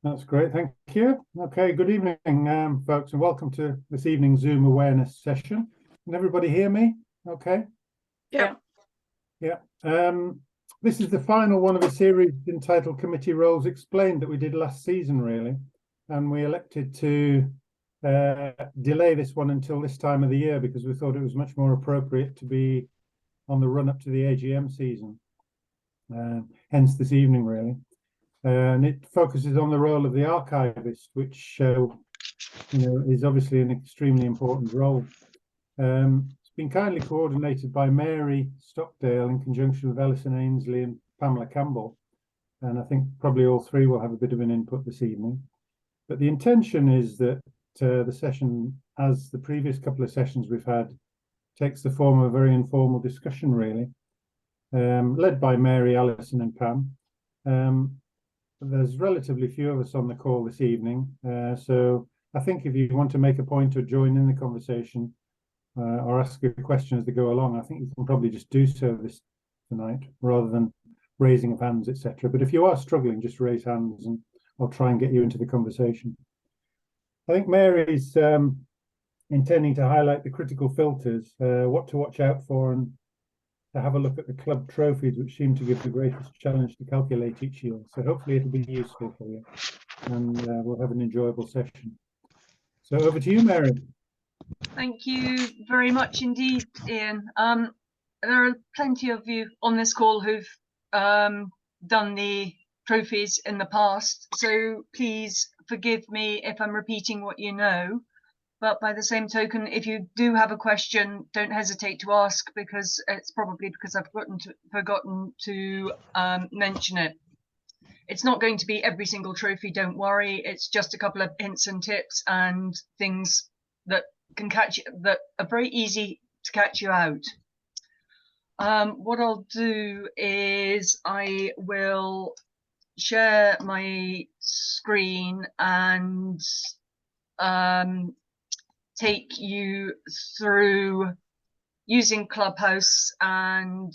That's great, thank you. Okay, good evening, folks, and welcome to this evening's Zoom awareness session. Can everybody hear me? Okay. Yeah. This is the final one of a series entitled Committee Roles Explained that we did last season, really, and we elected to delay this one until this time of the year because we thought it was much more appropriate to be on the run up to the AGM season. Hence this evening, really. And it focuses on the role of the archivist, which is obviously an extremely important role. It's been kindly coordinated by Mary Stockdale in conjunction with Alison Ainsley and Pamela Campbell, and I think probably all three will have a bit of an input this evening. But the intention is that the session, as the previous couple of sessions we've had, takes the form of a very informal discussion, really, led by Mary, Alison and Pam. There's relatively few of us on the call this evening, so I think if you want to make a point or join in the conversation or ask a question as they go along, I think you can probably just do so this tonight rather than raising of hands, etc. But if you are struggling, just raise hands and I'll try and get you into the conversation. I think Mary's intending to highlight the critical filters, what to watch out for, and to have a look at the club trophies, which seem to give the greatest challenge to calculate each year. So hopefully it'll be useful for you, and we'll have an enjoyable session. So over to you, Mary. Thank you very much indeed, Ian. There are plenty of you on this call who've done the trophies in the past, so please forgive me if I'm repeating what you know. But by the same token, if you do have a question, don't hesitate to ask, because it's probably because I've forgotten to mention it. It's not going to be every single trophy, don't worry. It's just a couple of hints and tips and things that can catch you, that are very easy to catch you out. What I'll do is I will share my screen and take you through using Clubhouse. And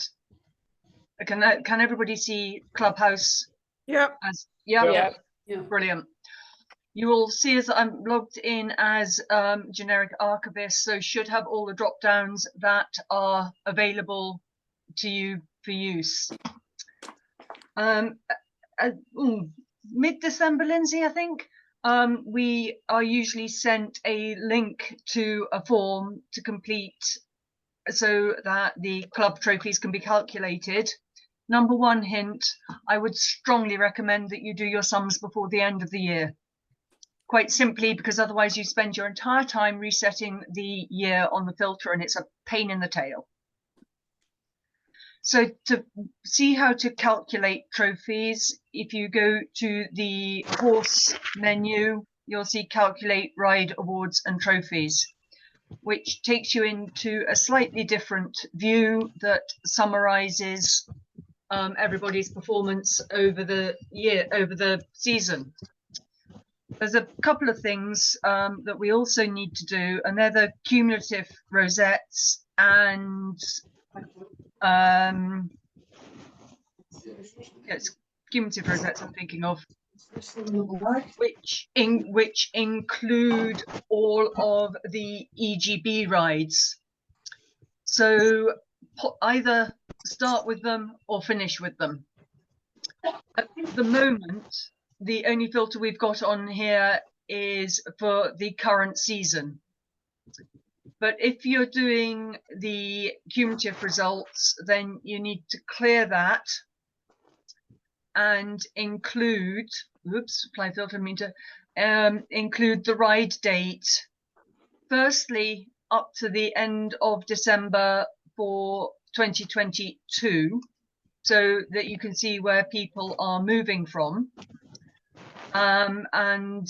can everybody see Clubhouse? Yep. Yeah. Brilliant. You will see as I'm logged in as generic archivist, so should have all the drop downs that are available to you for use. Mid-December, Lindsay, I think, we are usually sent a link to a form to complete so that the club trophies can be calculated. Number one hint, I would strongly recommend that you do your sums before the end of the year. Quite simply because otherwise you spend your entire time resetting the year on the filter and it's a pain in the tail. So to see how to calculate trophies, if you go to the course menu, you'll see Calculate Ride Awards and Trophies, which takes you into a slightly different view that summarizes everybody's performance over the year, over the season. There's a couple of things that we also need to do, and they're the cumulative rosettes and it's cumulative rosettes I'm thinking of, which include all of the EGB rides. So either start with them or finish with them. At the moment, the only filter we've got on here is for the current season. But if you're doing the cumulative results, then you need to clear that and include, apply filter meter, include the ride date. Firstly, up to the end of December for 2022, so that you can see where people are moving from. And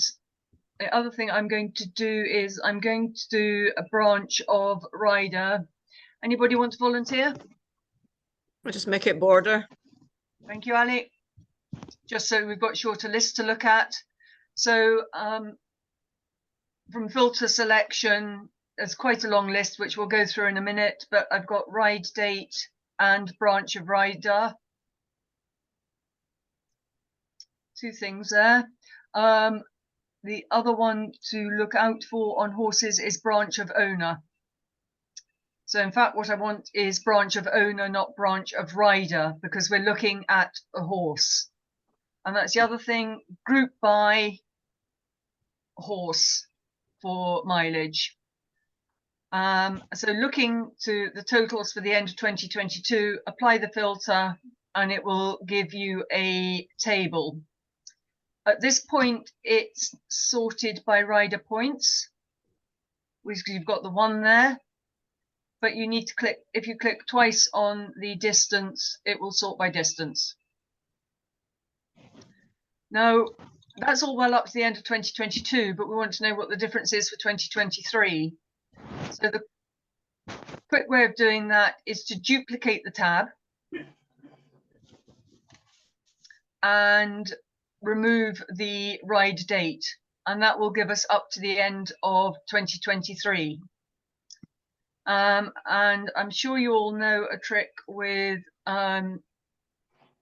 the other thing I'm going to do is I'm going to do a branch of rider. Anybody want to volunteer? We'll just make it border. Thank you, Ali. Just so we've got shorter lists to look at. So from filter selection, there's quite a long list, which we'll go through in a minute, but I've got ride date and branch of rider. Two things there. The other one to look out for on horses is branch of owner. So in fact, what I want is branch of owner, not branch of rider, because we're looking at a horse. And that's the other thing, group by horse for mileage. So looking to the totals for the end of 2022, apply the filter and it will give you a table. At this point, it's sorted by rider points, which you've got the one there, but you need to click, if you click twice on the distance, it will sort by distance. Now, that's all well up to the end of 2022, but we want to know what the difference is for 2023. So the quick way of doing that is to duplicate the tab and remove the ride date, and that will give us up to the end of 2023. And I'm sure you all know a trick with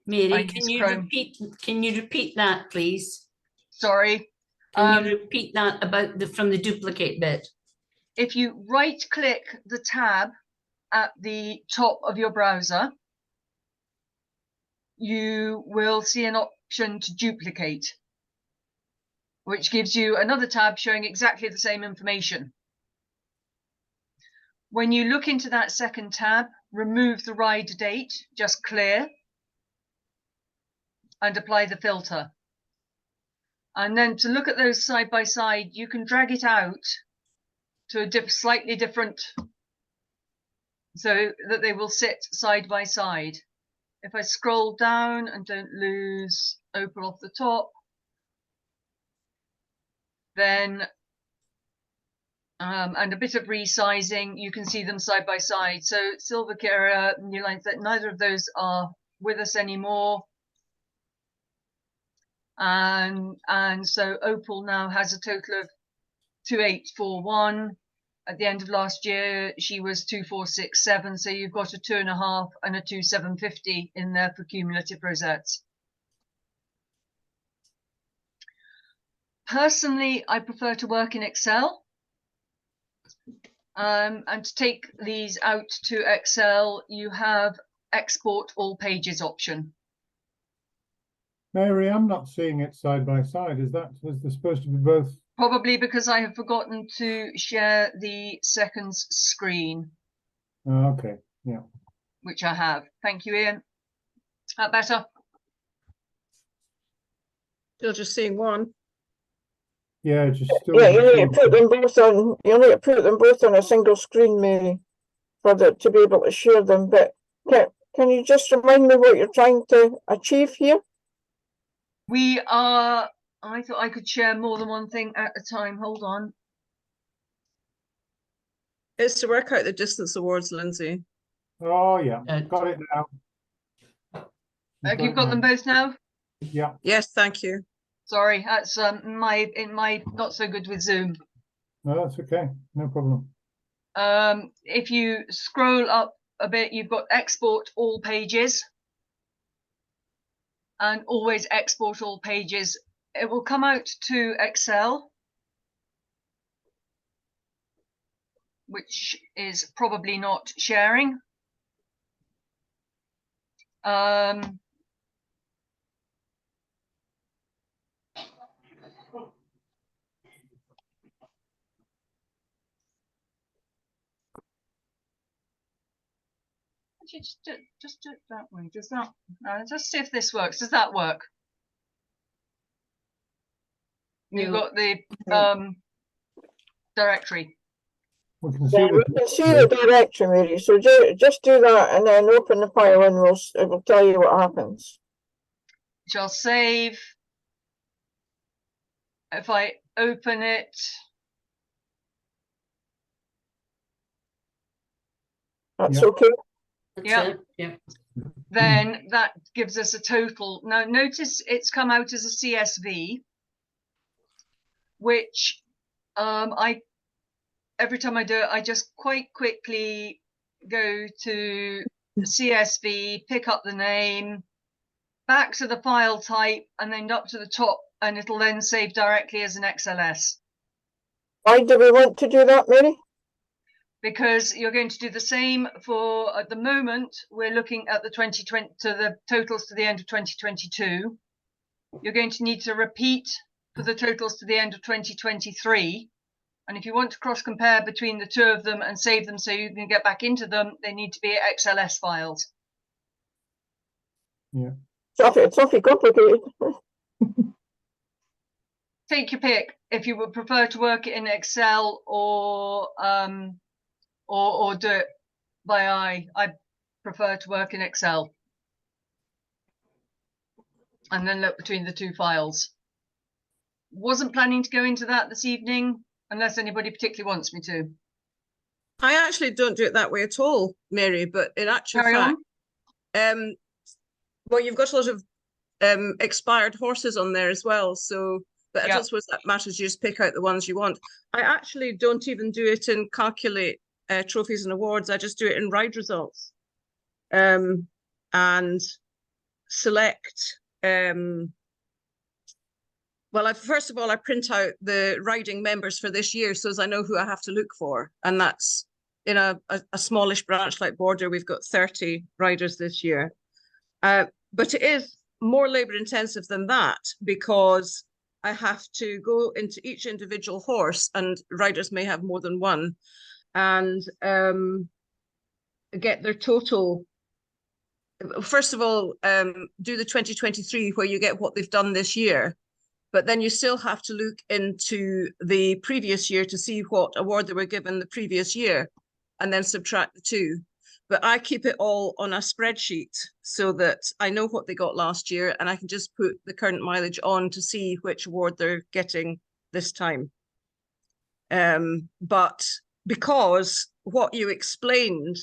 Mary, can you repeat that, please? Sorry. Can you repeat that about from the duplicate bit? If you right click the tab at the top of your browser, you will see an option to duplicate, which gives you another tab showing exactly the same information. When you look into that second tab, remove the ride date, just clear, and apply the filter. And then to look at those side by side, you can drag it out to a slightly different, so that they will sit side by side. If I scroll down and don't lose Opal off the top, then and a bit of resizing, you can see them side by side. So Silver Kira, New Lines, that neither of those are with us anymore. And so Opal now has a total of 2841. At the end of last year, she was 2467. So you've got a 2.5 and a 2750 in there for cumulative rosettes. Personally, I prefer to work in Excel. And to take these out to Excel, you have export all pages option. Mary, I'm not seeing it side by side. Is there supposed to be both? Probably because I have forgotten to share the seconds screen. Oh, okay, yeah. Which I have. Thank you, Ian. That better? Still just seeing one. Yeah, just still. Yeah, you need to put them both on. You need to put them both on a single screen, Mary, for to be able to share them. But can you just remind me what you're trying to achieve here? We are. I thought I could share more than one thing at a time. Hold on. It's to work out the distance awards, Lindsay. Oh yeah, got it now. You've got them both now? Yeah. Yes, thank you. Sorry, that's my not so good with Zoom. No, that's okay. No problem. If you scroll up a bit, you've got export all pages. And always export all pages. It will come out to Excel, which is probably not sharing. Just do it that way. Does that? Just see if this works. Does that work? You've got the directory. We can see, Yeah, we can see the directory, Mary. So just do that and then open the file and it will tell you what happens. Shall save. If I open it. That's okay. Yeah. Yeah. Then that gives us a total. Now notice it's come out as a CSV, which every time I do it, I just quite quickly go to CSV, pick up the name, back to the file type, and then up to the top and it'll then save directly as an XLS. Why do we want to do that, Mary? Because you're going to do the same for, at the moment, we're looking at the 2020 to the totals to the end of 2022. You're going to need to repeat for the totals to the end of 2023. And if you want to cross compare between the two of them and save them so you can get back into them, they need to be XLS files. Yeah. It's awfully complicated. Take your pick. If you would prefer to work it in Excel or do it by eye, I prefer to work in Excel. And then look between the two files. Wasn't planning to go into that this evening, unless anybody particularly wants me to. I actually don't do it that way at all, Mary, but in actual fact, well, you've got a lot of expired horses on there as well, so, but I don't suppose that matters. You just pick out the ones you want. I actually don't even do it in calculate trophies and awards. I just do it in ride results and select. Well, first of all, I print out the riding members for this year so as I know who I have to look for. And that's in a smallish branch like Border, we've got 30 riders this year. But it is more labour intensive than that because I have to go into each individual horse, and riders may have more than one, and get their total. First of all, do the 2023 where you get what they've done this year. But then you still have to look into the previous year to see what award they were given the previous year and then subtract the two. But I keep it all on a spreadsheet so that I know what they got last year and I can just put the current mileage on to see which award they're getting this time. But because what you explained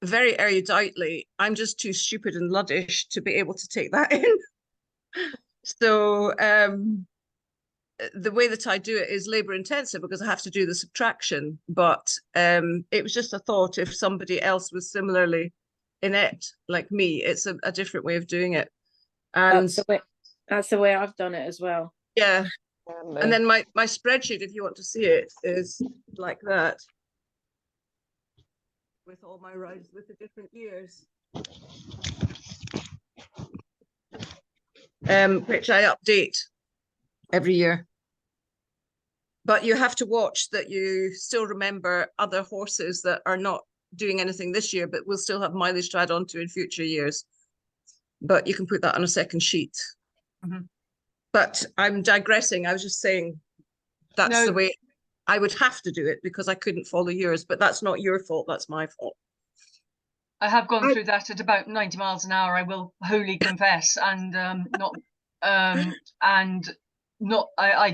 very eruditely, I'm just too stupid and luddish to be able to take that in. So the way that I do it is labour intensive because I have to do the subtraction. But it was just a thought if somebody else was similarly inept like me, it's a different way of doing it. And that's the way I've done it as well. Yeah. And then my spreadsheet, if you want to see it, is like that. With all my rides with the different years. Which I update every year. But you have to watch that you still remember other horses that are not doing anything this year, but will still have mileage to add on to in future years. But you can put that on a second sheet. Mm-hmm. But I'm digressing. I was just saying that's the way I would have to do it because I couldn't follow yours, but that's not your fault. That's my fault. I have gone through that at about 90 miles an hour, I will wholly confess, and I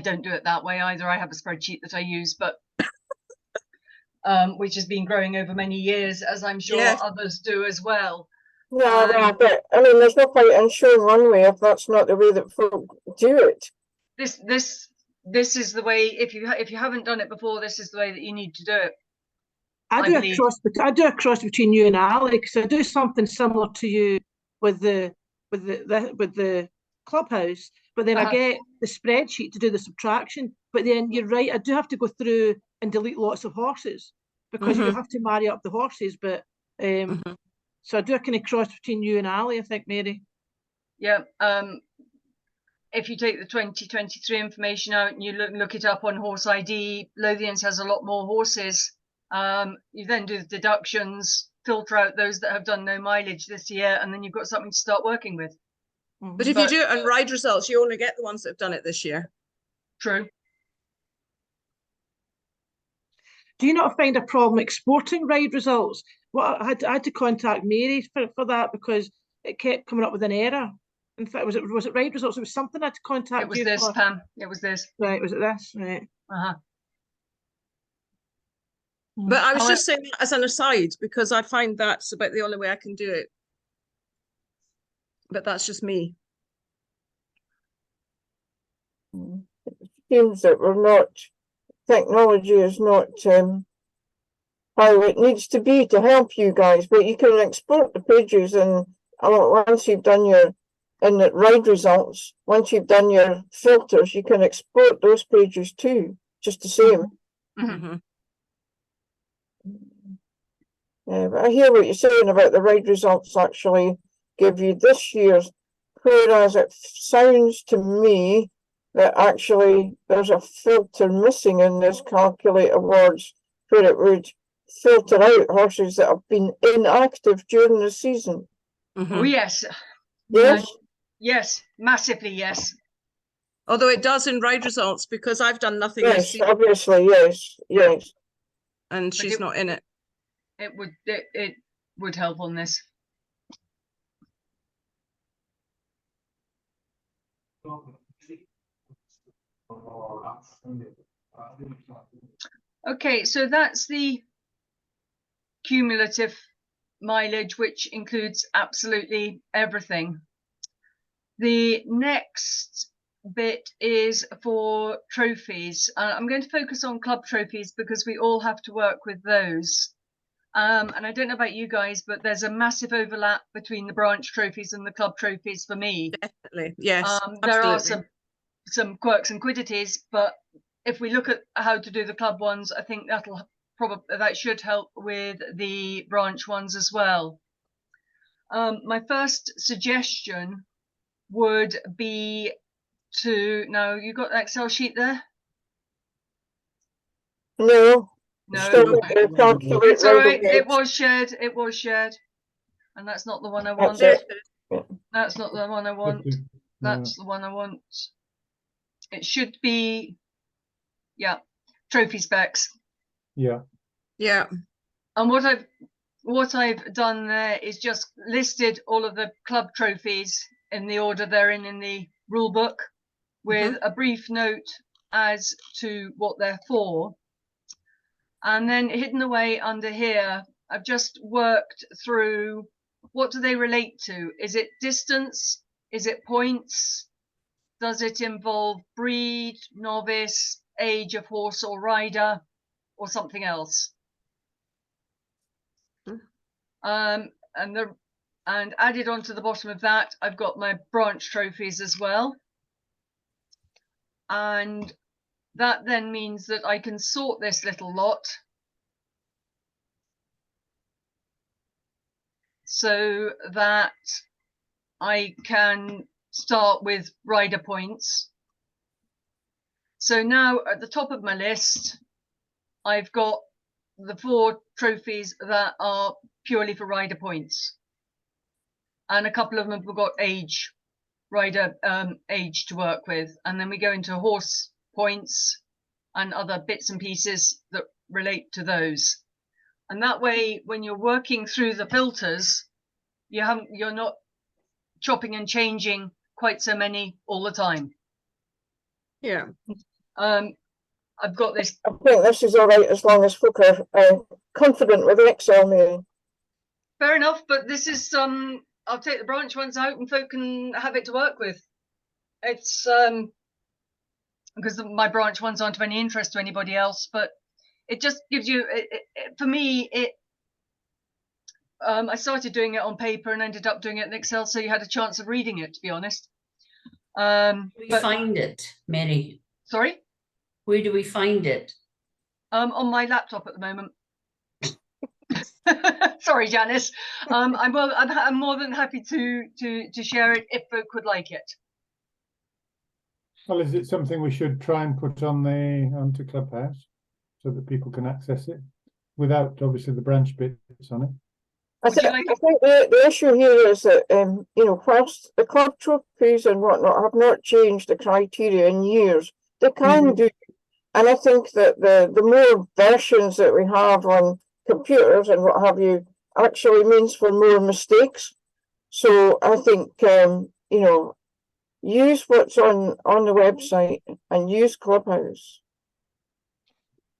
don't do it that way either. I have a spreadsheet that I use, but which has been growing over many years, as I'm sure others do as well. Yeah, but I mean, there's no point in showing one way if that's not the way that folk do it. This is the way. If you haven't done it before, this is the way that you need to do it. I do a cross between you and Ali because I do something similar to you with the Clubhouse, but then I get the spreadsheet to do the subtraction. But then you're right, I do have to go through and delete lots of horses because you have to marry up the horses. But so I do a kind of cross between you and Ali, I think, Mary. Yeah. If you take the 2023 information out and you look it up on Horse ID, Lothians has a lot more horses. You then do the deductions, filter out those that have done no mileage this year, and then you've got something to start working with. But if you do it on ride results, you only get the ones that have done it this year. True. Do you not find a problem exporting ride results? Well, I had to contact Mary for that because it kept coming up with an error. In fact, was it ride results? It was something I had to contact you for. It was this, Pam. It was this. Right, was it this? Right. But I was just saying that as an aside because I find that's about the only way I can do it. But that's just me. It seems that technology is not how it needs to be to help you guys, but you can export the pages and once you've done your in the ride results, once you've done your filters, you can export those pages too, just the same. Mhm. Yeah, but I hear what you're saying about the ride results actually give you this year's, whereas it sounds to me that actually there's a filter missing in this Calculate Awards where it would filter out horses that have been inactive during the season. Oh yes. Yes? Yes, massively yes. Although it does in ride results, because I've done nothing this Yes, season obviously, yes, yes. and she's not in it. It would help on this. Okay, so that's the cumulative mileage, which includes absolutely everything. The next bit is for trophies. I'm going to focus on club trophies because we all have to work with those. And I don't know about you guys, but there's a massive overlap between the branch trophies and the club trophies for me. Definitely, yes. There are absolutely. some quirks and quiddities, but if we look at how to do the club ones, I think that should help with the branch ones as well. My first suggestion would be to, now you got the Excel sheet there? No. No, Still calculate it's all right. ride It was shared. It was shared, and that's not the one I want. That's it. That's not the one I want. That's the one I want. It should be, yeah, trophy specs. Yeah. Yeah. And what I've done there is just listed all of the club trophies in the order they're in the rule book, with a brief note as to what they're for. And then hidden away under here, I've just worked through, what do they relate to? Is it distance? Is it points? Does it involve breed, novice, age of horse or rider, or something else? And added onto the bottom of that, I've got my branch trophies as well. And that then means that I can sort this little lot so that I can start with rider points. So now at the top of my list, I've got the 4 trophies that are purely for rider points. And a couple of them have got rider age to work with. And then we go into horse points and other bits and pieces that relate to those. And that way, when you're working through the filters, you're not chopping and changing quite so many all the time. Yeah. I've got this. I think this is all right as long as folk are confident with Excel, Mary. Fair enough, but this is I'll take the branch ones out and folk can have it to work with. It's because my branch ones aren't of any interest to anybody else, but it just gives you, for me, I started doing it on paper and ended up doing it in Excel, so you had a chance of reading it, to be honest. Where do we find it, Mary? Sorry? Where do we find it? On my laptop at the moment. Sorry, Janice. I'm more than happy to share it if folk would like it. Well, is it something we should try and put onto Clubhouse so that people can access it without obviously the branch bits on it? I think the issue here is that whilst the club trophies and whatnot have not changed the criteria in years, they can do. And I think that the more versions that we have on computers and what have you actually means for more mistakes. So I think use what's on the website and use Clubhouse.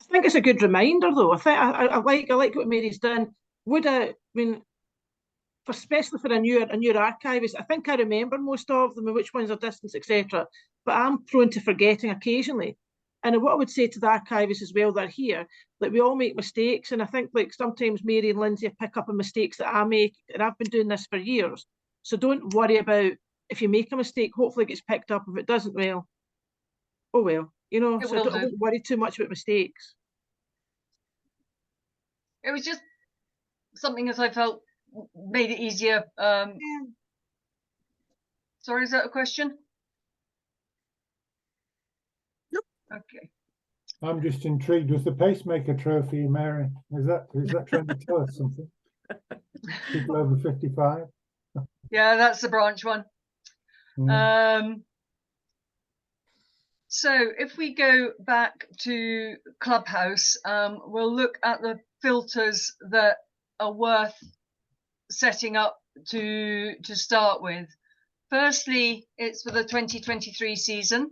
I think it's a good reminder, though. I think I like what Mary's done. Especially for a new archivist, I think I remember most of them and which ones are distance, etc. But I'm prone to forgetting occasionally. And what I would say to the archivists as well that are here, like, we all make mistakes, and I think like sometimes Mary and Lindsay pick up on mistakes that I make, and I've been doing this for years. So don't worry about if you make a mistake, hopefully it gets picked up. If it doesn't, well, oh well, you know. It So I will don't do. worry too much about mistakes. It was just something that I felt made it easier. Sorry, is that a question? Nope. Okay. I'm just intrigued with the pacemaker trophy, Mary. Is that trying to tell us something? People over 55. Yeah, that's the branch one. So if we go back to Clubhouse, we'll look at the filters that are worth setting up to start with. Firstly, it's for the 2023 season.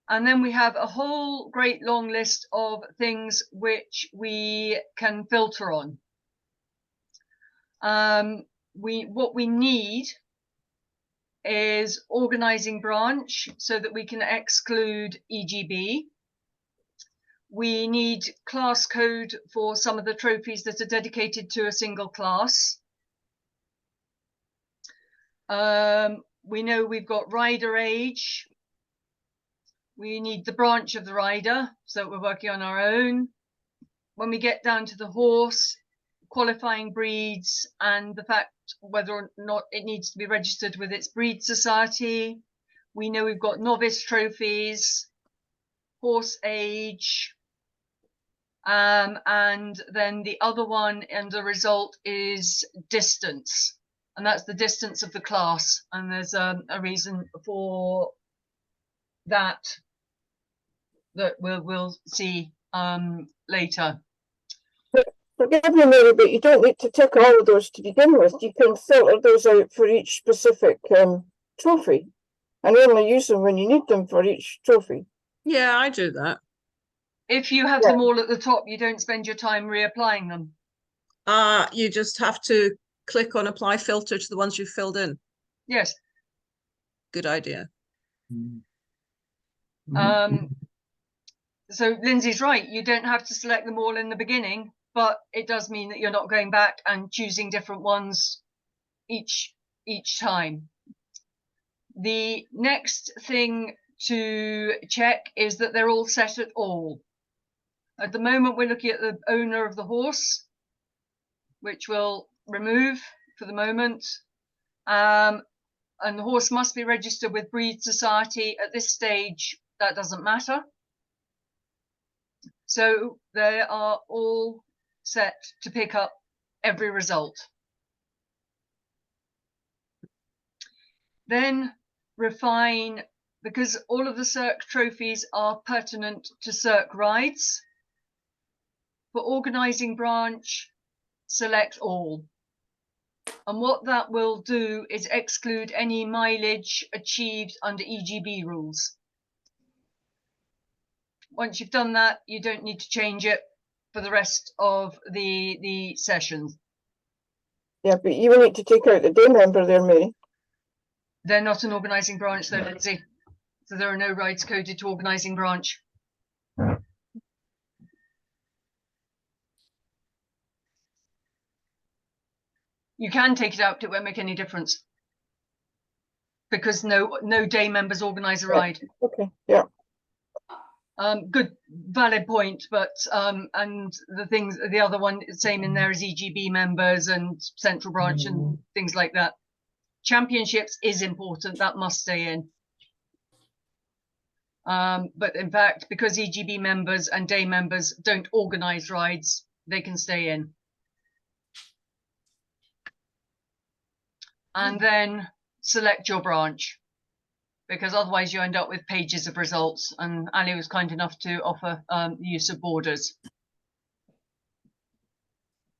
And then we have a whole great long list of things which we can filter on. What we need is organizing branch so that we can exclude EGB. We need class code for some of the trophies that are dedicated to a single class. We know we've got rider age. We need the branch of the rider, so we're working on our own. When we get down to the horse, qualifying breeds and the fact whether or not it needs to be registered with its breed society. We know we've got novice trophies, horse age, and then the other one and the result is distance, and that's the distance of the class, and there's a reason for that we'll see later. Forgive me, Mary, but you don't need to tick all of those to begin with. You can filter those out for each specific trophy and only use them when you need them for each trophy. Yeah, I do that. If you have them all at the top, you don't spend your time reapplying them. You just have to click on apply filter to the ones you've filled in. Yes. Good idea. So Lindsay's right. You don't have to select them all in the beginning, but it does mean that you're not going back and choosing different ones each time. The next thing to check is that they're all set at all. At the moment, we're looking at the owner of the horse, which we'll remove for the moment. And the horse must be registered with breed society. At this stage, that doesn't matter. So they are all set to pick up every result. Then refine, because all of the SERC trophies are pertinent to SERC rides. For organising branch, select all. And what that will do is exclude any mileage achieved under EGB rules. Once you've done that, you don't need to change it for the rest of the sessions. Yeah, but you will need to take out the day member there, Mary. They're not an organising branch though, Lindsay. So there are no rides coded to organising branch. You can take it out, but it won't make any difference. Because no day members organise a ride. Okay, yeah. Good, valid point, but and the other one, same in there is EGB members and central branch and things like that. Championships is important, that must stay in. But in fact, because EGB members and day members don't organise rides, they can stay in. And then select your branch, because otherwise you end up with pages of results, and Ali was kind enough to offer the use of borders.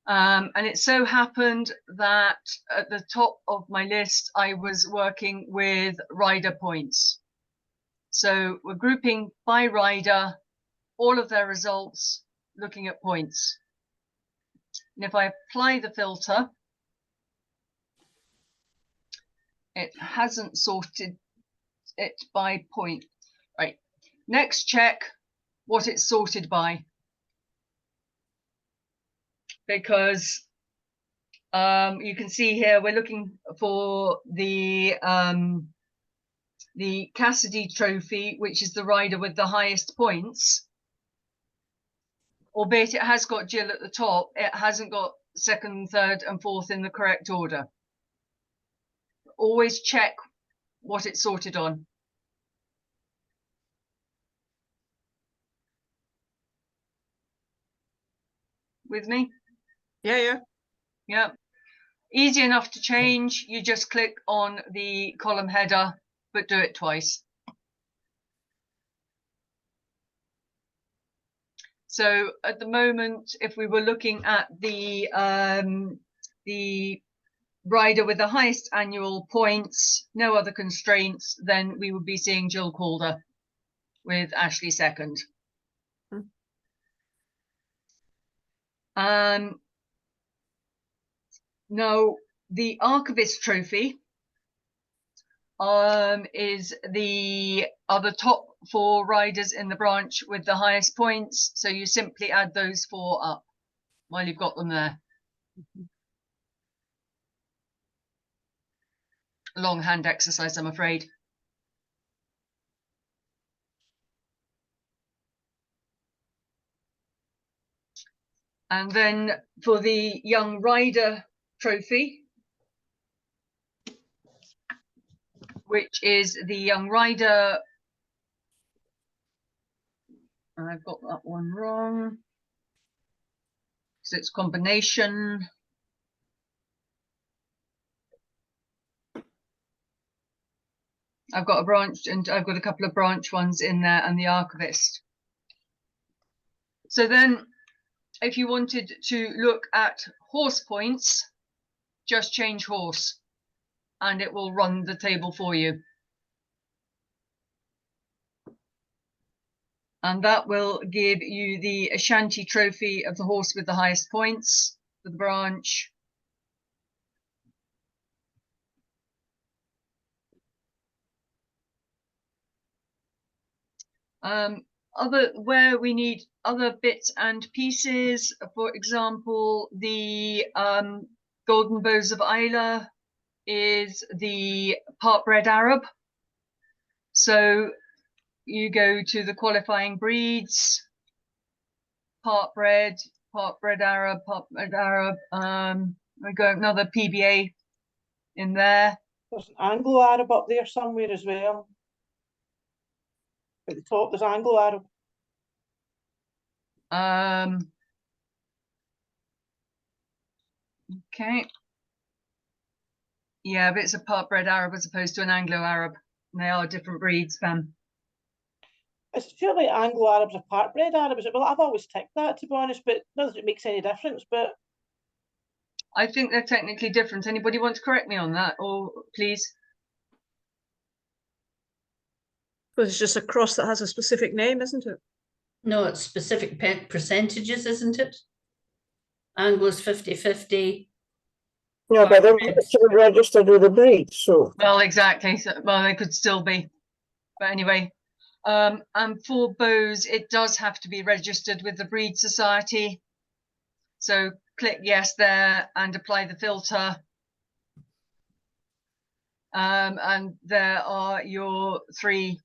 And it so happened that at the top of my list, I was working with rider points. So we're grouping by rider, all of their results, looking at points. And if I apply the filter, it hasn't sorted it by point. Right. Next, check what it's sorted by. Because you can see here we're looking for the Cassidy Trophy, which is the rider with the highest points, albeit it has got Jill at the top, it hasn't got second, third and fourth in the correct order. Always check what it's sorted on. With me? Yeah. Yeah. Easy enough to change. You just click on the column header, but do it twice. So at the moment, if we were looking at the rider with the highest annual points, no other constraints, then we would be seeing Jill Calder with Ashley second. Now, the Archivist Trophy is the top 4 riders in the branch with the highest points. So you simply add those 4 up while you've got them there. Longhand exercise, I'm afraid. And then for the Young Rider Trophy, which is the Young Rider, I've got that one wrong, because it's combination. I've got a branch, and I've got a couple of branch ones in there, and the Archivist. So then, if you wanted to look at horse points, just change horse, and it will run the table for you. And that will give you the Ashanti Trophy of the horse with the highest points for the branch. Where we need other bits and pieces, for example, the Golden Bows of Isla is the part-bred Arab. So you go to the qualifying breeds, part-bred Arab, we got another PBA in there. There's an Anglo-Arab up there somewhere as well. At the top, there's Anglo-Arab. Okay. Yeah, but it's a part-bred Arab as opposed to an Anglo-Arab. They are different breeds, Pam. It's feel like Anglo-Arabs are part-bred Arabs. Well, I've always ticked that, to be honest, but not that it makes any difference. But I think they're technically different. Anybody want to correct me on that, or please? But it's just a cross that has a specific name, isn't it? No, it's specific percentages, isn't it? Anglo's 50-50. Yeah, but they're registered with the breed, so. Well, exactly. So, well, they could still be. But anyway, and for bows, it does have to be registered with the Breed Society. So click yes there and apply the filter. And there are your 3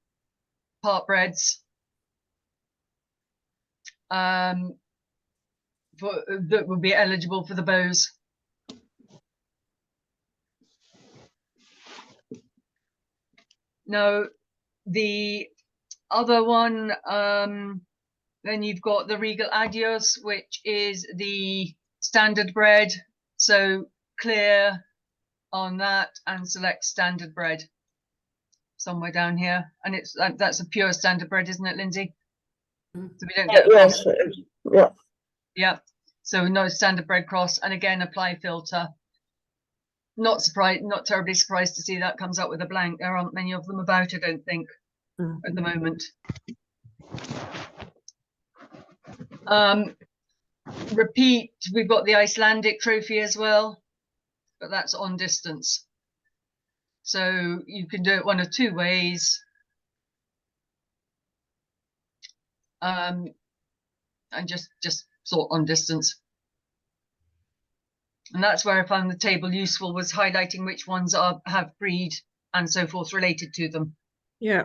part-breds that would be eligible for the bows. Now, the other one, then you've got the Regal Adios, which is the standard bred. So clear on that and select standard bred somewhere down here. And that's a pure standard bred, isn't it, Lindsay? So we don't get Yes, yeah. Yeah. So no standard bred cross, and again apply filter. Not terribly surprised to see that comes up with a blank. There aren't many of them about, I don't think, at the moment. Repeat, we've got the Icelandic Trophy as well, but that's on distance. So you can do it one of 2 ways. And just sort on distance. And that's where I found the table useful, was highlighting which ones have breed and so forth related to them. Yeah.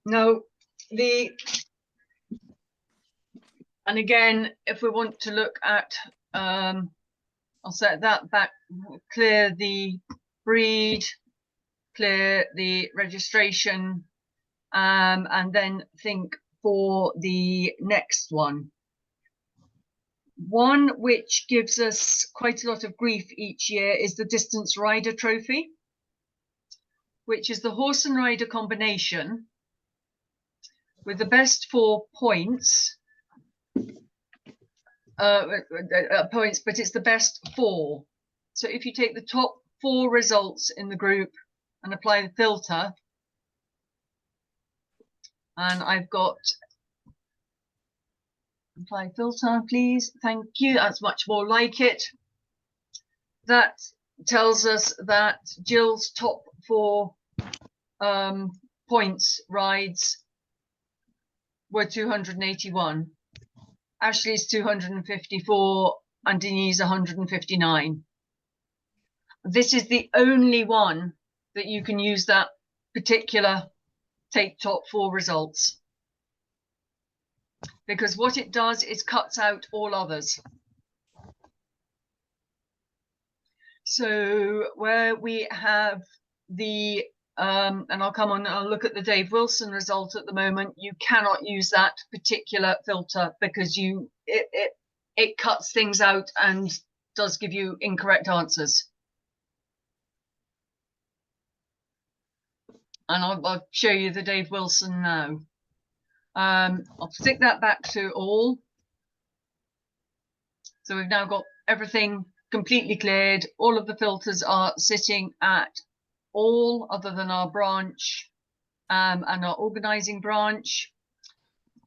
Now, and again, if we want to look at, I'll set that back, clear the breed, clear the registration, and then think for the next one. One which gives us quite a lot of grief each year is the Distance Rider Trophy, which is the horse and rider combination with the best 4 points, but it's the best 4. So if you take the top 4 results in the group and apply the filter, and I've got, apply filter, please, thank you, that's much more like it. That tells us that Jill's top 4 points rides were 281. Ashley's 254 and Denise 159. This is the only one that you can use that particular take top 4 results, because what it does is cuts out all others. So where we have the and I'll come on, I'll look at the Dave Wilson result at the moment, you cannot use that particular filter because it cuts things out and does give you incorrect answers. And I'll show you the Dave Wilson now. I'll stick that back to all. So we've now got everything completely cleared. All of the filters are sitting at all other than our branch and our organising branch.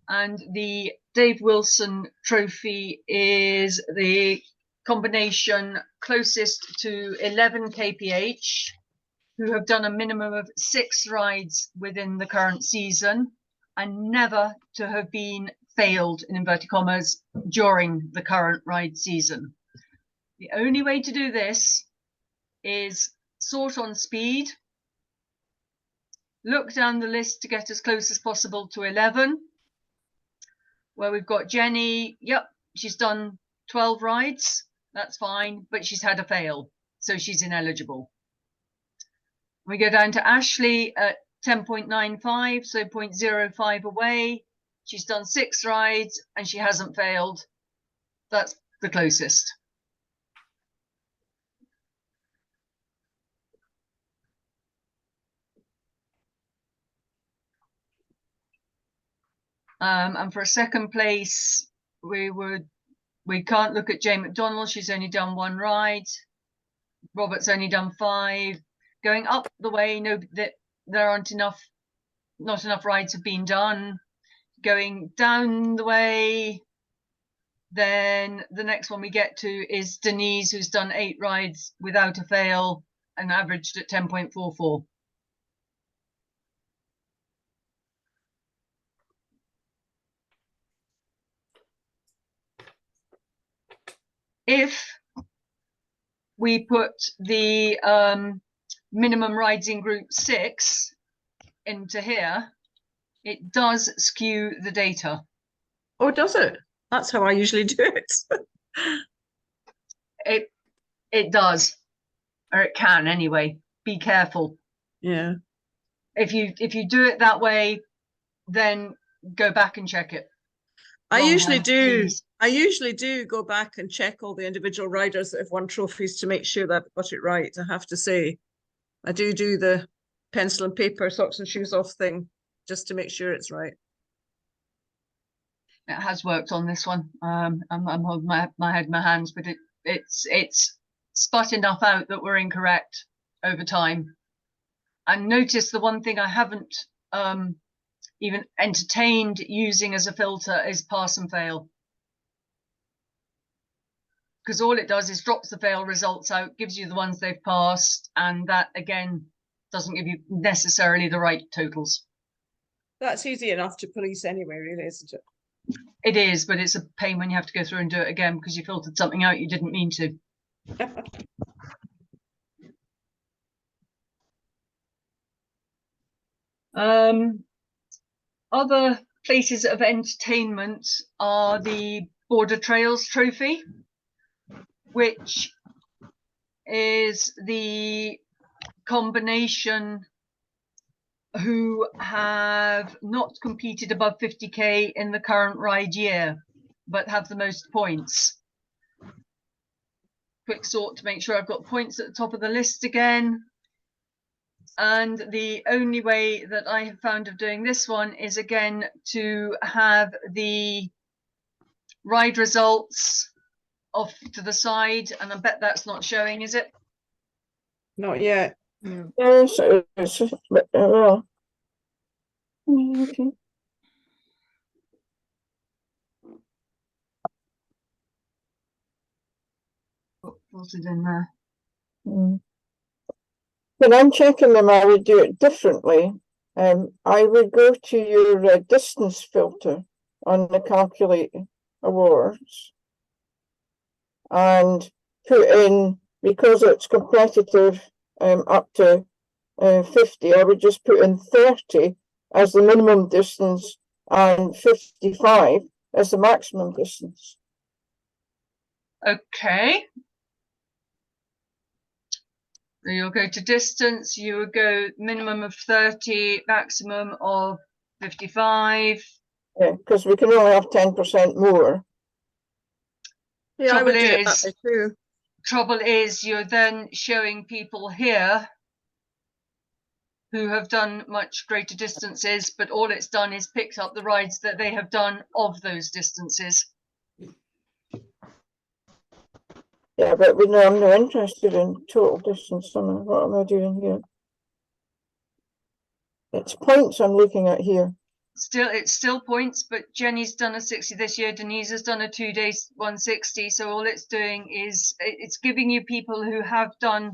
And the Dave Wilson trophy is the combination closest to 11 kph, who have done a minimum of 6 rides within the current season and never to have been failed, in inverted commas, during the current ride season. The only way to do this is sort on speed, look down the list to get as close as possible to 11, where we've got Jenny. Yep, she's done 12 rides, that's fine, but she's had a fail, so she's ineligible. We go down to Ashley at 10.95, so 0.05 away. She's done 6 rides and she hasn't failed. That's the closest. And for a second place, we can't look at Jane McDonald. She's only done 1 ride. Robert's only done 5. Going up the way, no, that there aren't enough, not enough rides have been done. Going down the way, then the next one we get to is Denise, who's done 8 rides without a fail and averaged at 10.44. If we put the minimum rides in group 6 into here, it does skew the data. Oh, does it? That's how I usually do it. It does, or it can anyway. Be careful. Yeah. If you do it that way, then go back and check it. I usually do. Please. I usually do go back and check all the individual riders that have won trophies to make sure that I've got it right. I have to say, I do the pencil and paper, socks and shoes off thing just to make sure it's right. It has worked on this one. I'm holding my head in my hands, but it's spat enough out that we're incorrect over time. And notice the one thing I haven't even entertained using as a filter is pass and fail. Because all it does is drops the fail results out, gives you the ones they've passed, and that again doesn't give you necessarily the right totals. That's easy enough to police anyway, really, isn't it? It is, but it's a pain when you have to go through and do it again because you filtered something out you didn't mean to. Other places of entertainment are the Border Trails Trophy, which is the combination who have not competed above 50k in the current ride year, but have the most points. Quick sort to make sure I've got points at the top of the list again. And the only way that I have found of doing this one is again to have the ride results off to the side, and I bet that's not showing, is it? Not yet. Yes, it's but well. Okay. What's it in there? When I'm checking them, I would do it differently. I would go to your distance filter on the calculate awards and put in, because it's competitive up to 50, I would just put in 30 as the minimum distance and 55 as the maximum distance. Okay. So you'll go to distance, you will go minimum of 30, maximum of 55. Yeah, because we can only have 10% more. Yeah, I would do it that way too. Trouble is, you're then showing people here who have done much greater distances, but all it's done is picked up the rides that they have done of those distances. Yeah, but we know I'm not interested in total distance. What am I doing here? It's points I'm looking at here. It's still points, but Jenny's done a 60 this year. Denise has done a 2-day 160. So all it's doing is it's giving you people who have done.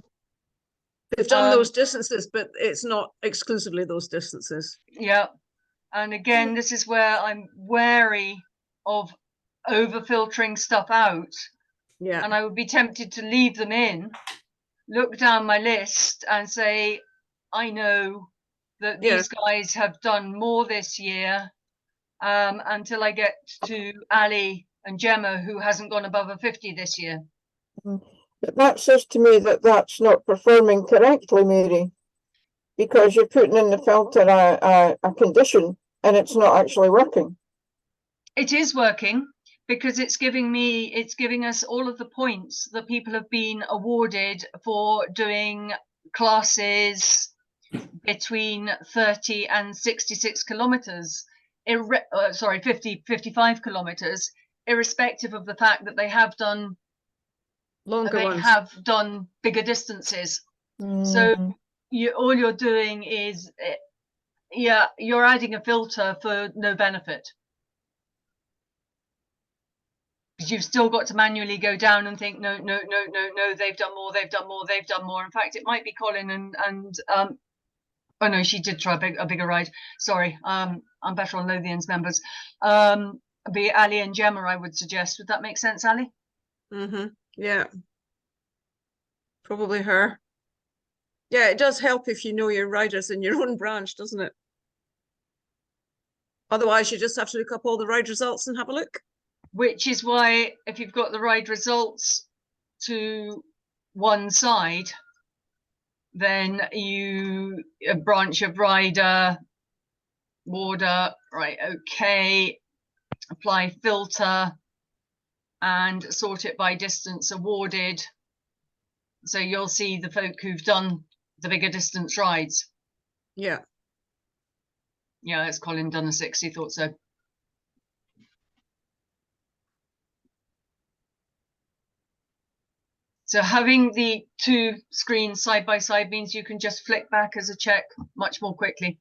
They've done those distances, but it's not exclusively those distances. Yeah. And again, this is where I'm wary of over filtering stuff out. Yeah. And I would be tempted to leave them in, look down my list and say, I know that these guys have done more this year, until I get to Ali and Gemma, who hasn't gone above a 50 this year. But that says to me that that's not performing correctly, Mary, because you're putting in the filter a condition and it's not actually working. It is working because it's giving us all of the points that people have been awarded for doing classes between 30 and 66 kilometers, 55 kilometers, irrespective of the fact that they have done done bigger distances. So all you're doing is you're adding a filter for no benefit, because you've still got to manually go down and think no, they've done more. In fact, it might be Colin and oh no, she did try a bigger ride. Sorry, I'm better on Lothian's members. Be Ali and Gemma, I would suggest. Would that make sense, Ali? Yeah. Probably her. Yeah, it does help if you know your riders in your own branch, doesn't it? Otherwise, you just have to look up all the ride results and have a look. Which is why, if you've got the ride results to one side, then you a branch of rider, border, right, okay, apply filter and sort it by distance awarded. So you'll see the folk who've done the bigger distance rides. Yeah. Yeah, it's Colin done a 60, thought so. So having the two screens side by side means you can just flick back as a check much more quickly.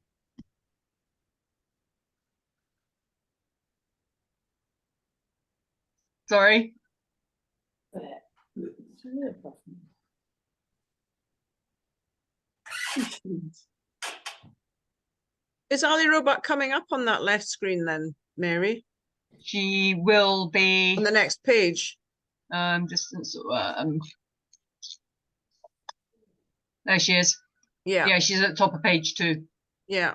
Sorry. Is Ali Robot coming up on that left screen then, Mary? She will be On the next page. distance. There she is. Yeah. Yeah, she's at the top of page 2. Yeah.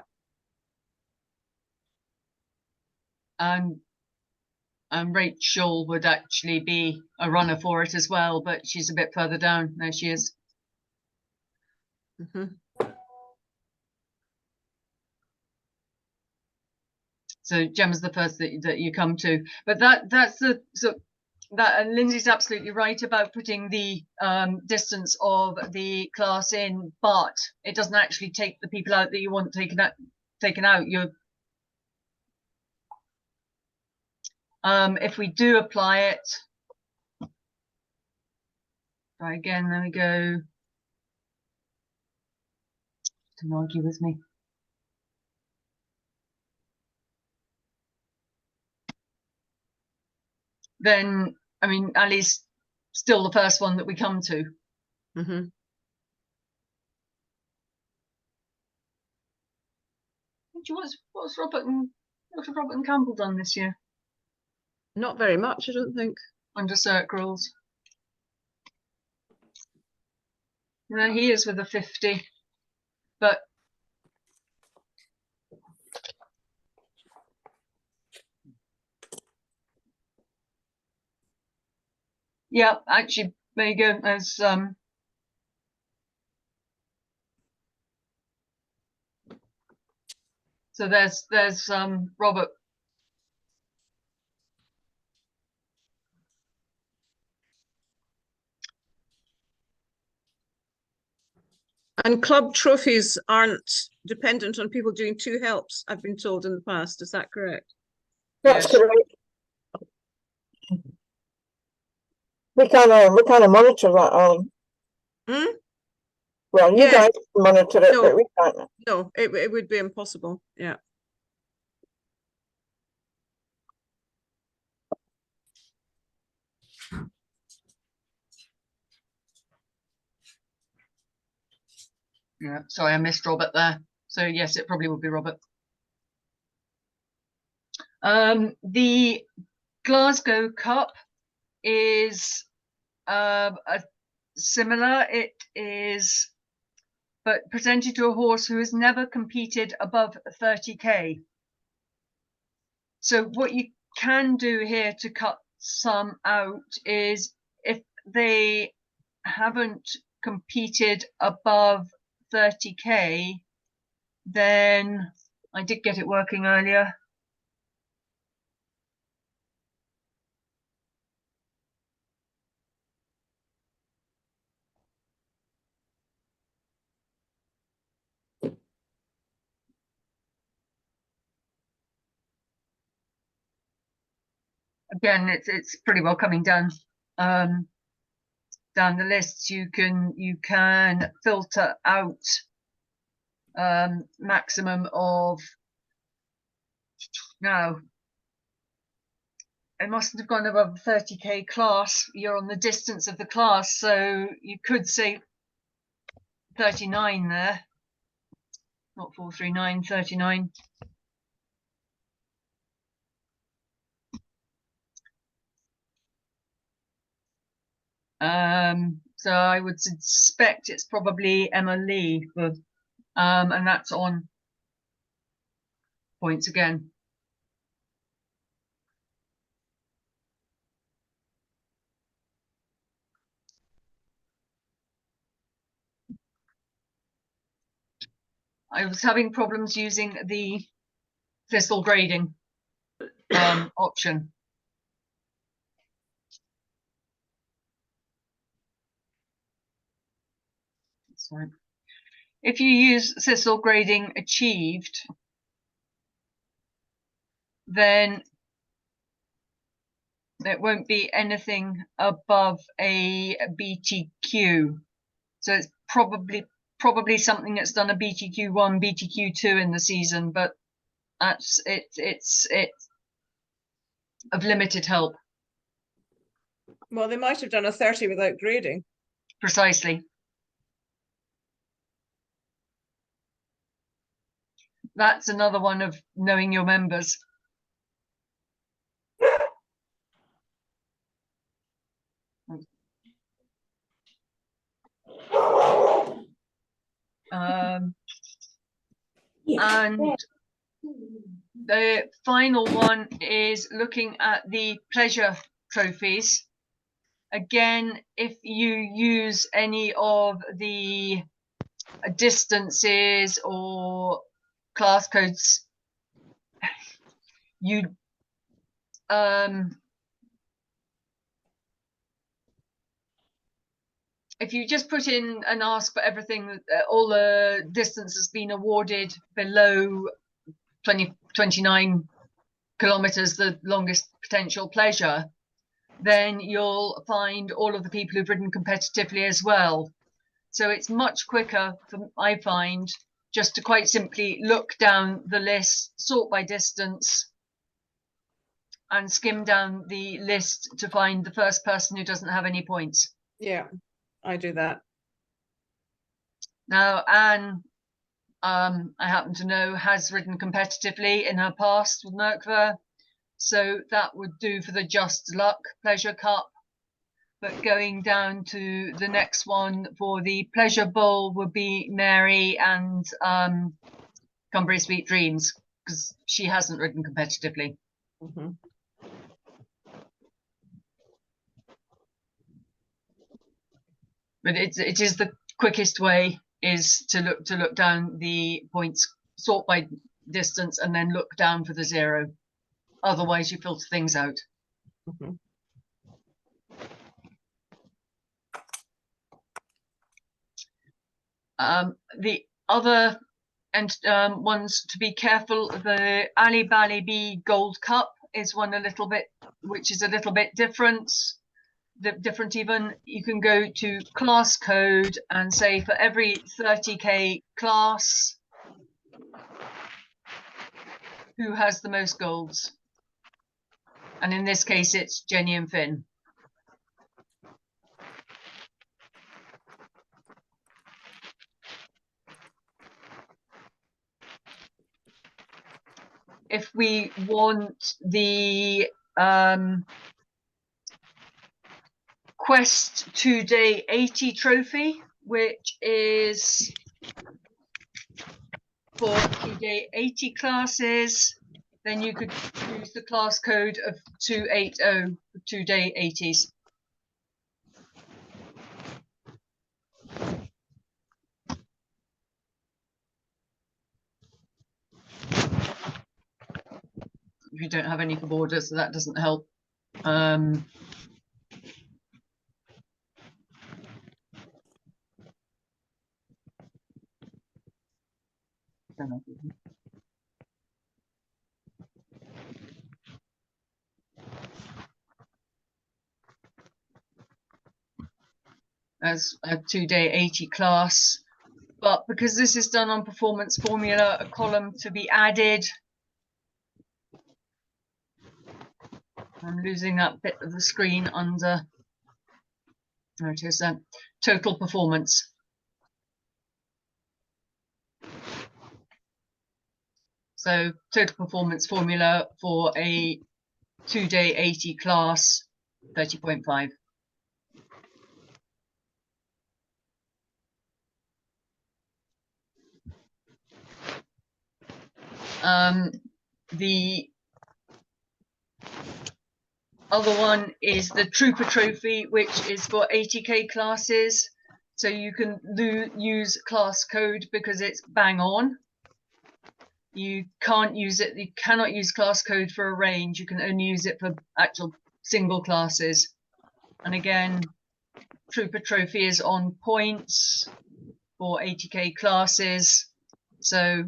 And Rachel would actually be a runner for it as well, but she's a bit further down. There she is. So Gemma's the first that you come to, but that's the and Lindsay's absolutely right about putting the distance of the class in, but it doesn't actually take the people out that you want taken out. You're if we do apply it, try again. There we go. Don't argue with me. Then, I mean, Ali's still the first one that we come to. What's Robert and Campbell done this year? Not very much, I don't think. Under SERC rules. Yeah, he is with a 50, but yeah, actually, there you go. There's so there's Robert. And club trophies aren't dependent on people doing 2 helps, I've been told in the past. Is that correct? That's Yes. correct. We kind of monitor that, Alan. Well, you guys can monitor it, No. but we can't. No, it would be impossible. Yeah. Yeah, sorry, I missed Robert there. So yes, it probably would be Robert. The Glasgow Cup is similar. It is, but presented to a horse who has never competed above 30k. So what you can do here to cut some out is if they haven't competed above 30k, then I did get it working earlier. Again, it's pretty well coming down down the lists. You can filter out maximum of, now it mustn't have gone above the 30k class. You're on the distance of the class, so you could say 39 there, not 439, 39. So I would suspect it's probably Emma Lee, and that's on points again. I was having problems using the thistle grading option. Sorry. If you use thistle grading achieved, then there won't be anything above a BTQ. So it's probably something that's done a BTQ1, BTQ2 in the season, but that's it's of limited help. Well, they might have done a 30 without grading. Precisely. That's another one of knowing your members. And the final one is looking at the pleasure trophies. Again, if you use any of the distances or class codes, you if you just put in and ask for everything, all the distance has been awarded below 29 kilometers, the longest potential pleasure, then you'll find all of the people who've ridden competitively as well. So it's much quicker, I find, just to quite simply look down the list, sort by distance, and skim down the list to find the first person who doesn't have any points. Yeah, I do that. Now, Anne, I happen to know, has ridden competitively in her past with Merkver, so that would do for the Just Luck Pleasure Cup. But going down to the next one for the Pleasure Bowl would be Mary and Cumbria Sweet Dreams, because she hasn't ridden competitively. Mm-hmm. But it is the quickest way is to look down the points, sort by distance, and then look down for the 0. Otherwise, you filter things out. Mm-hmm. The other ones to be careful, the Ali Bali B Gold Cup is one which is a little bit different. Even you can go to class code and say for every 30k class, who has the most golds? And in this case, it's Jenny and Finn. If we want the Quest 2-day 80 trophy, which is for 2-day 80 classes, then you could use the class code of 280 for 2-day 80s. If you don't have any for borders, so that doesn't help. As a 2-day 80 class, but because this is done on performance formula, a column to be added. I'm losing that bit of the screen under, there it is, total performance. So total performance formula for a 2-day 80 class, 30.5. The other one is the Trooper Trophy, which is for 80k classes. So you can use class code because it's bang on. You can't use it, you cannot use class code for a range. You can only use it for actual single classes. And again, Trooper Trophy is on points for 80k classes. So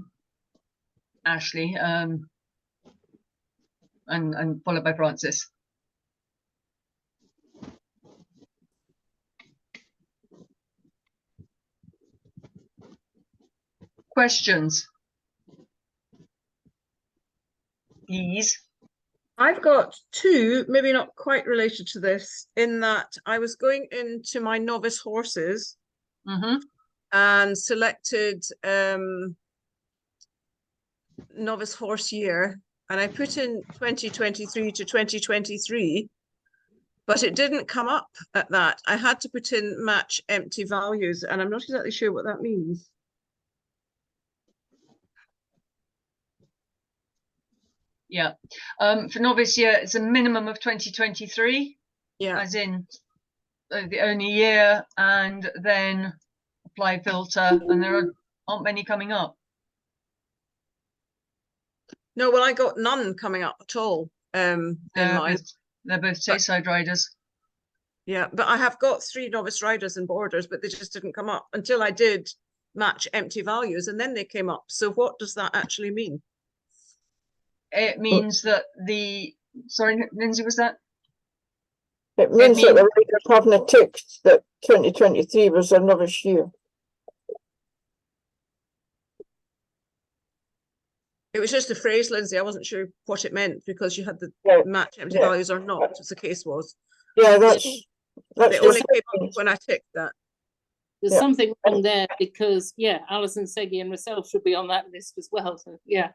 Ashley, and followed by Francis. Questions? Please. I've got two, maybe not quite related to this, in that I was going into my novice horses and selected novice horse year, and I put in 2023 to 2023, but it didn't come up at that. I had to put in match empty values, and I'm not exactly sure what that means. Yeah. For novice year, it's a minimum of 2023, Yeah. as in the only year, and then apply filter, and there aren't many coming up. No, well, I got none coming up at all in mine. They're both Tayside riders. Yeah, but I have got 3 novice riders and boarders, but they just didn't come up until I did match empty values, and then they came up. So what does that actually mean? It means that sorry, Lindsay, was that? It means that the riders haven't ticked that 2023 was their novice year. It was just a phrase, Lindsay. I wasn't sure what it meant because you had the match empty values or not, as the case was. Yeah, that's they only came up when I ticked that. There's something wrong there because, yeah, Alison, Seggy and myself should be on that list as well. So, yeah.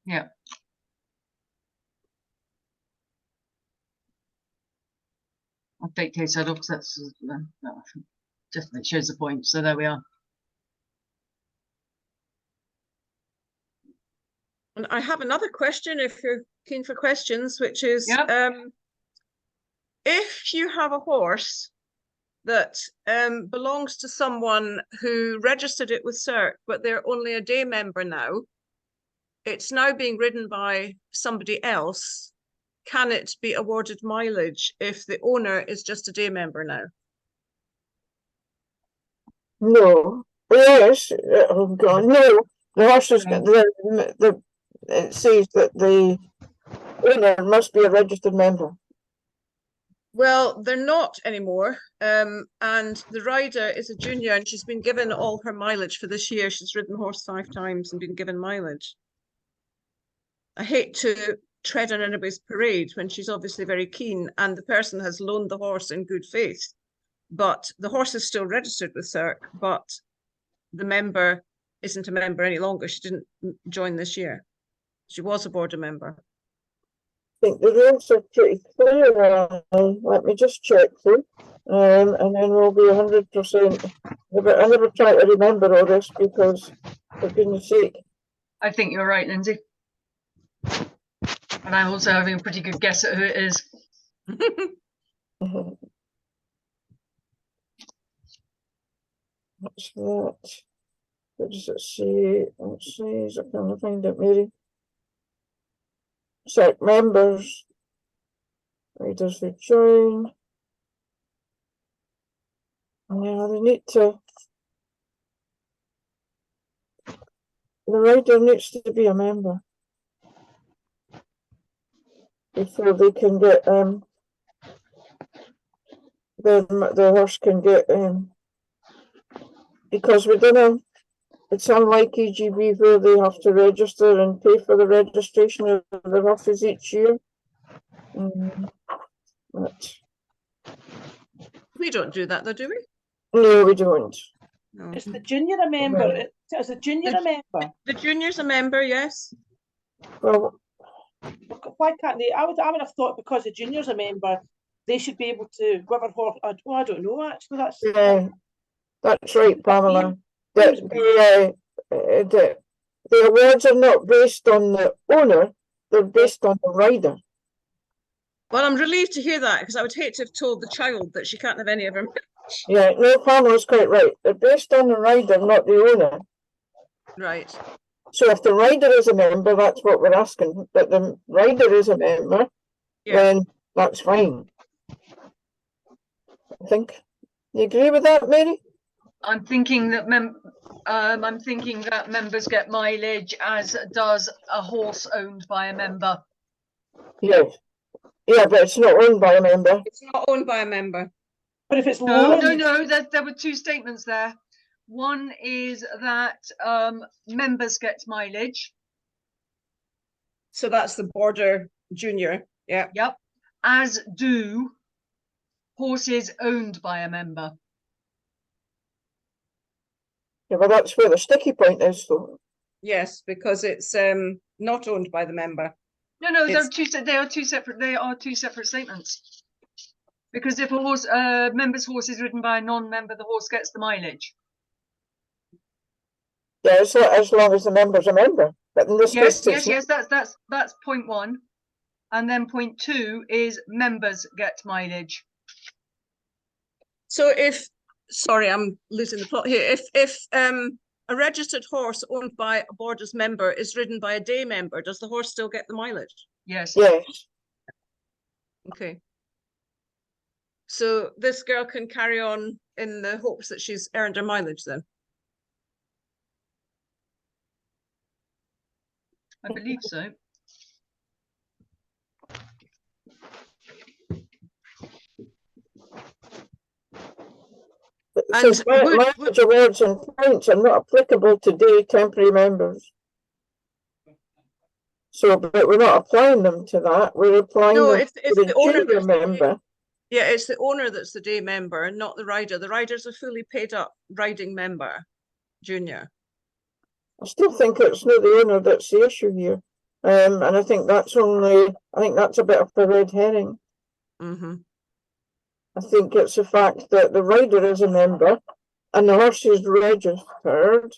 Yeah. I'll take Tayside off because that's just it shows the point. So there we are. And I have another question if you're keen for questions, which is if you have a horse that belongs to someone who registered it with SERC, but they're only a day member now, it's now being ridden by somebody else, can it be awarded mileage if the owner is just a day member now? No. Yes. Oh God, no. The horse is it says that the owner must be a registered member. Well, they're not anymore. And the rider is a junior and she's been given all her mileage for this year. She's ridden horse 5 times and been given mileage. I hate to tread on anybody's parade when she's obviously very keen and the person has loaned the horse in good faith. But the horse is still registered with SERC, but the member isn't a member any longer. She didn't join this year. She was a board member. I think the rules are pretty clear. Let me just check through, and then we'll be 100%. I never try to remember all this because, for goodness sake. I think you're right, Lindsay. And I'm also having a pretty good guess at who it is. What's that? What does it say? Let's see, I can't find it, Mary. SERC members. Riders who join. Yeah, they need to. The rider needs to be a member before they can get the horse can get because we don't. It's unlike EGB where they have to register and pay for the registration of the horses each year. But we don't do that though, do we? No, we don't. No. Is the junior a member? Is the junior a member? The junior's a member, yes. Well, why can't they? I would have thought because the junior's a member, they should be able to whoever horse. I don't know actually. That's right, Pamela. The awards are not based on the owner; they're based on the rider. Well, I'm relieved to hear that because I would hate to have told the child that she can't have any of her. Yeah, no, Pamela's quite right. They're based on the rider, not the owner. Right. So if the rider is a member, that's what we're asking. But the rider is a member, then that's fine. I think. You agree with that, Mary? I'm thinking that members get mileage, as does a horse owned by a member. Yes. Yeah, but it's not owned by a member. It's not owned by a member. But if it's no, there were 2 statements there. One is that members get mileage. So that's the border junior. Yeah. Yep. As do horses owned by a member. Yeah, but that's where the sticky point is, though. Yes, because it's not owned by the member. No, they are two separate statements. Because if a horse, member's horse is ridden by a non-member, the horse gets the mileage. Yeah, as long as the member's a member. But in this Yes, case, yes, yes. That's point 1, and then point 2 is members get mileage. So if, sorry, I'm losing the plot here. If a registered horse owned by a Borders member is ridden by a day member, does the horse still get the mileage? Yes. yes. Okay. So this girl can carry on in the hopes that she's earned her mileage then? I believe so. And So mileage awards and points are not applicable to day temporary members. So, but we're not applying them to that. We're applying no, them it's to the the owner junior that's the day, member. yeah, it's the owner that's the day member, not the rider. The rider's a fully paid up riding member, junior. I still think it's not the owner that's the issue here. And I think that's a bit of a red herring. Mm-hmm. I think it's the fact that the rider is a member and the horse is registered,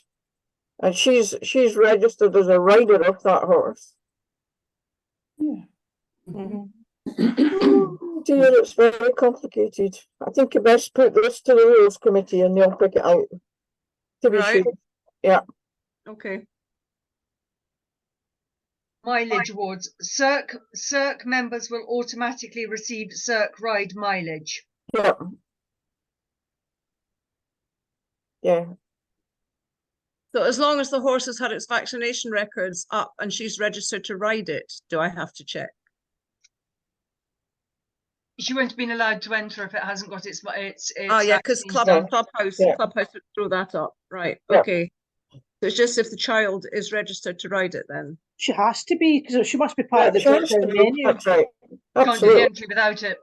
and she's registered as a rider of that horse. Yeah. Oh dear, it's very complicated. I think you best put this to the rules committee and they'll pick it out. To be Right. sure. Yeah. Okay. Mileage awards. SERC members will automatically receive SERC ride mileage. Yeah. Yeah. So as long as the horse has had its vaccination records up and she's registered to ride it, do I have to check? She won't have been allowed to enter if it hasn't got its Oh yeah, because vaccine. Clubhouse Yeah. would throw that up. Right. Yeah. Okay. So it's just if the child is registered to ride it then. She has to be, because she must be part of the She has to drop-down be, menu. that's right. Can't do the Absolutely. entry without it.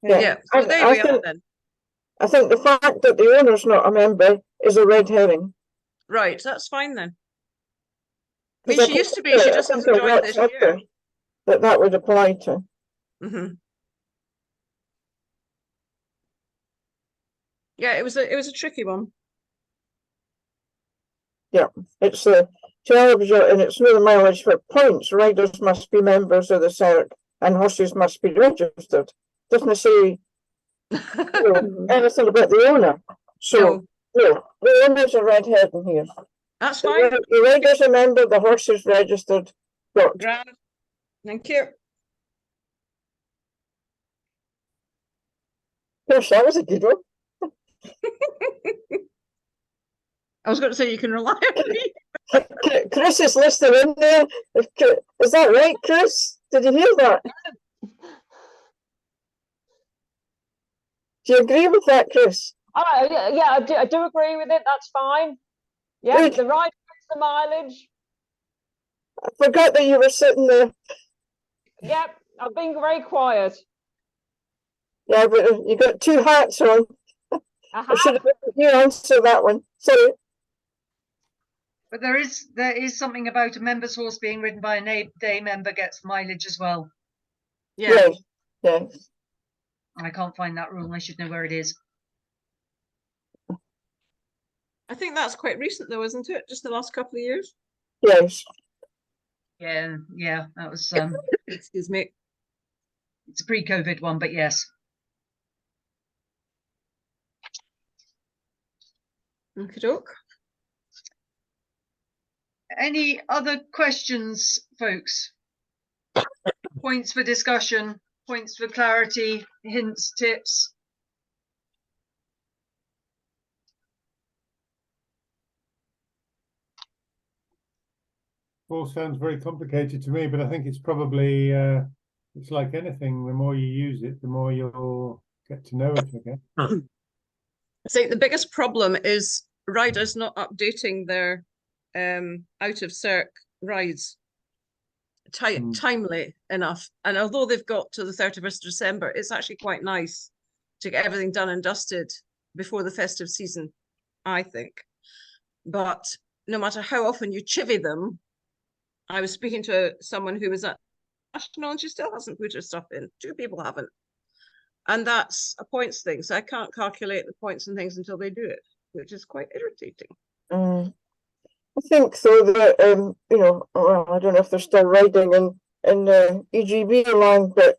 Yeah. So there we are then. I think the fact that the owner's not a member is a red herring. Right. That's fine then. I Because mean, she used to be. She just I hasn't think joined this year. that would apply to. Mm-hmm. Yeah, it was a tricky one. Yeah, it's the and it's no mileage for points. Riders must be members of the SERC and horses must be registered. Doesn't say anything about the owner. So no, the owner's a red herring here. That's fine. The rider's a member, the horse is registered. Grand. Thank you. Gosh, that was a good one. I was going to say you can rely on me. Chris is listening in there. Is that right, Chris? Did you hear that? Do you agree with that, Chris? Yeah, I do agree with it. That's fine. Yeah, Good. the rider gets the mileage. I forgot that you were sitting there. Yep, I've been very quiet. Yeah, but you got two hats on. I should have let you answer that one. Sorry. But there is something about a member's horse being ridden by a day member gets mileage as well. Yeah. Yes. I can't find that rule. I should know where it is. I think that's quite recent though, isn't it? Just the last couple of years. Yes. Yeah, that was Excuse me. it's a pre-COVID one, but yes. Okie doke. Any other questions, folks? Points for discussion, points for clarity, hints, tips. All sounds very complicated to me, but I think it's probably it's like anything. The more you use it, the more you'll get to know it again. I think the biggest problem is riders not updating their out of SERC rides timely enough. And although they've got to the 31st of December, it's actually quite nice to get everything done and dusted before the festive season, I think. But no matter how often you chivvy them, I was speaking to someone who was at National and she still hasn't put her stuff in. 2 people haven't. And that's a points thing. So I can't calculate the points and things until they do it, which is quite irritating. I think so that you know, well, I don't know if they're still riding in EGB land, but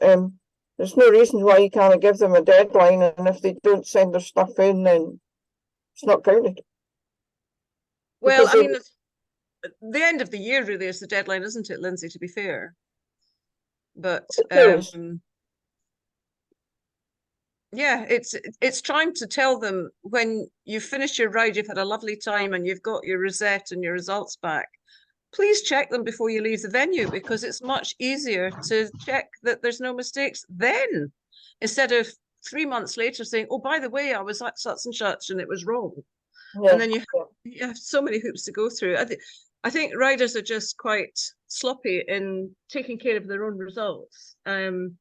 there's no reason why you can't give them a deadline, and if they don't send their stuff in, then it's not counted. Well, Because I mean, the end of the year really is the deadline, isn't it, Lindsay, to be fair? But yeah, it's trying to tell them when you've finished your ride, you've had a lovely time and you've got your rosette and your results back, please check them before you leave the venue, because it's much easier to check that there's no mistakes then, instead of 3 months later saying, oh, by the way, I was at such and such and it was wrong. Yeah. And then you have so many hoops to go through. I think riders are just quite sloppy in taking care of their own results. And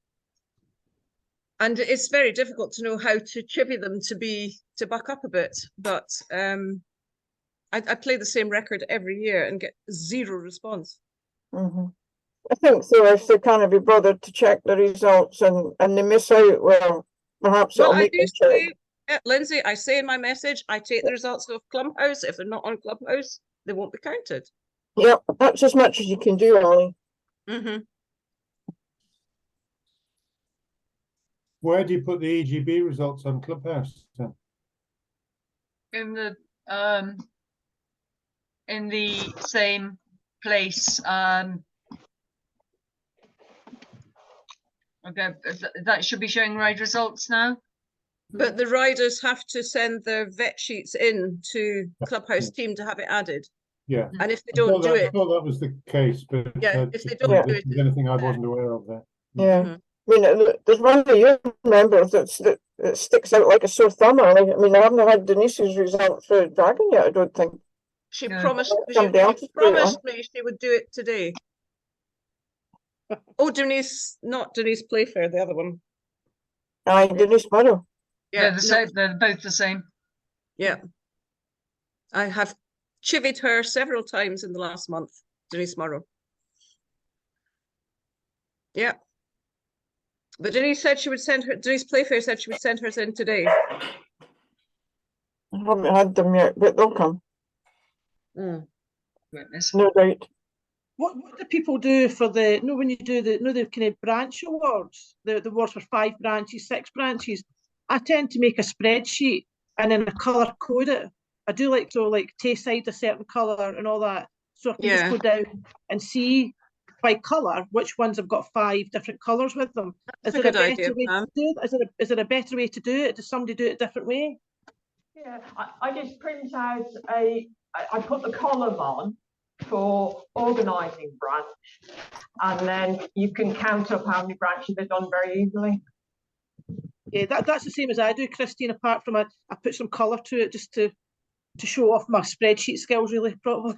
it's very difficult to know how to chivvy them to buck up a bit. But I play the same record every year and get zero response. I think so. If they can't be bothered to check the results and they miss out, well, perhaps it'll make them check. Lindsay, I say in my message, I take the results off Clubhouse. If they're not on Clubhouse, they won't be counted. Yep, that's as much as you can do, Ollie. Where do you put the EGB results on Clubhouse? In the same place. Okay, that should be showing ride results now. But the riders have to send their vet sheets in to Clubhouse team to have it added. Yeah. And if they don't do it, I thought that was the case, but yeah, if they don't do it, there's anything I wasn't aware of there. Yeah. I mean, there's one of your members that sticks out like a sore thumb. I mean, I haven't had Denise's result for Dragon yet, I don't think. She promised me she would do it today. Oh, Denise, not Denise Playfair, the other one. Aye, Denise Murrow. Yeah, they're the same. They're both the same. Yeah. I have chivied her several times in the last month, Denise Murrow. Yeah. But Denise said she would send her, Denise Playfair said she would send hers in today. I haven't had them yet, but they'll come. Goodness. No doubt. What do people do for the, when you do the kind of branch awards, the awards for 5 branches, 6 branches, I tend to make a spreadsheet and then I colour code it. I do like Tayside a certain colour and all that. So I can just go down and see by colour which ones have got 5 different colours with them. Is there a better way to do it? Is there a better way to do it? Does somebody do it a different way? Yeah, I just print out I put the column on for organising branch, and then you can count up how many branches they've done very easily. Yeah, that's the same as I do, Christine, apart from I put some colour to it just to show off my spreadsheet skills really probably.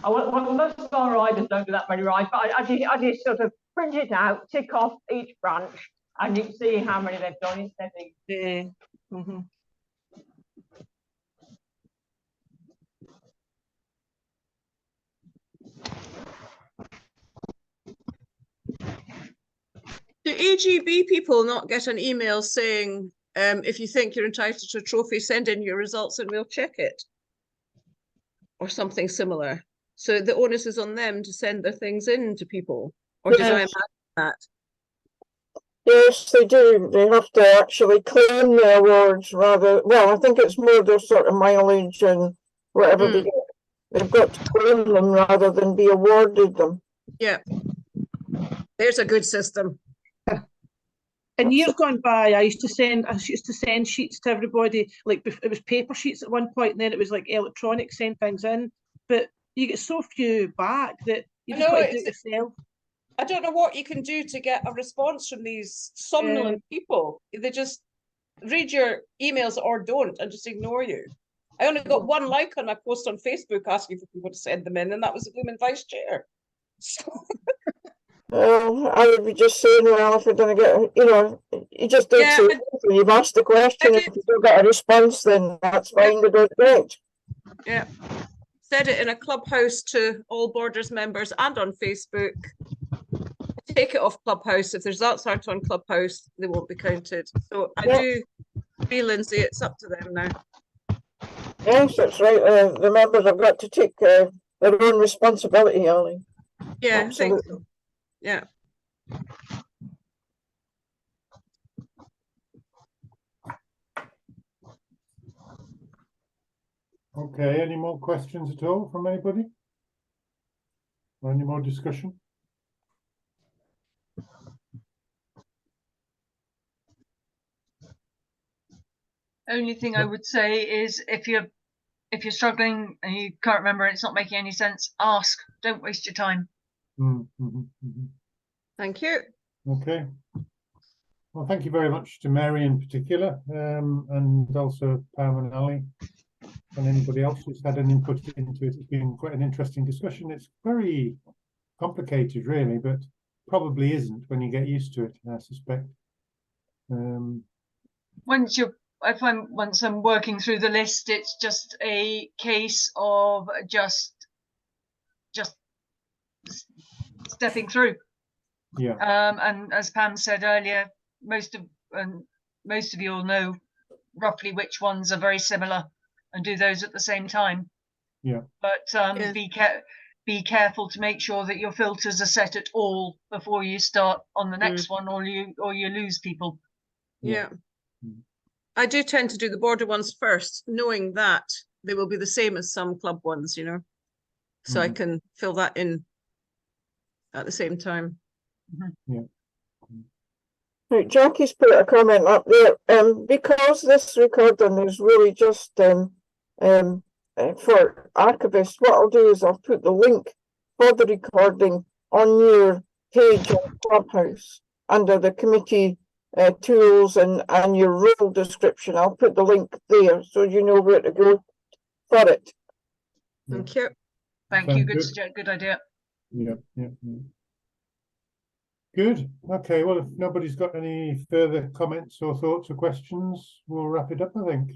Well, most of our riders don't do that very right, but I just sort of print it out, tick off each branch, and you can see how many they've done instead of... Yeah. Do EGB people not get an email saying, if you think you're entitled to a trophy, send in your results and we'll check it? Or something similar. So the onus is on them to send their things in to people. Or did I imagine that? Yes, they do. They have to actually claim the awards rather. Well, I think it's more their sort of mileage and whatever they get. They've got to claim them rather than be awarded them. Yeah. There's a good system. In years gone by, I used to send sheets to everybody. Like it was paper sheets at one point, and then it was like electronic, send things in. But you get so few back that you just got to do it yourself. I don't know what you can do to get a response from these somnolent people. They just read your emails or don't and just ignore you. I only got 1 like on my post on Facebook asking for people to send them in, and that was the woman vice chair. So I would be just saying, well, if we're going to get, you just don't say anything. You've asked the question. If you don't get a response, then that's fine. They don't get. Yeah. Said it in a Clubhouse to all Borders members and on Facebook. I take it off Clubhouse. If the results aren't on Clubhouse, they won't be counted. So I Yeah. do agree, Lindsay, it's up to them now. Yes, that's right. The members have got to take their own responsibility, Ali. Yeah, Absolutely. I think so. Yeah. Okay, any more questions at all from anybody? Or any more discussion? Only thing I would say is if you're struggling and you can't remember and it's not making any sense, ask. Don't waste your time. Thank you. Okay. Well, thank you very much to Mary in particular, and also Pam and Ali, and anybody else who's had an input into it. It's been quite an interesting discussion. It's very complicated, really, but probably isn't when you get used to it, I suspect. Once I'm working through the list, it's just a case of just stepping through. Yeah. And as Pam said earlier, most of you will know roughly which ones are very similar and do those at the same time. Yeah. But be careful to make sure that your filters are set at all before you start on the next one, or you lose people. Yeah. I do tend to do the border ones first, knowing that they will be the same as some club ones, you know, so I can fill that in at the same time. Yeah. Right, Jackie's put a comment up there. Because this recording is really just for archivists, what I'll do is I'll put the link for the recording on your page on Clubhouse under the committee tools and your role description. I'll put the link there so you know where to go for it. Thank you. Thank you. Good idea. Yeah. Good. Okay. Well, if nobody's got any further comments or thoughts or questions, we'll wrap it up, I think.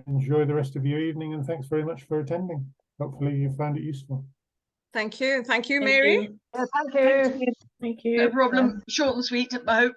Enjoy the rest of your evening, and thanks very much for attending. Hopefully you found it useful. Thank you. Thank you, Mary. Thank you. Thank you. No problem. Short and sweet, I hope.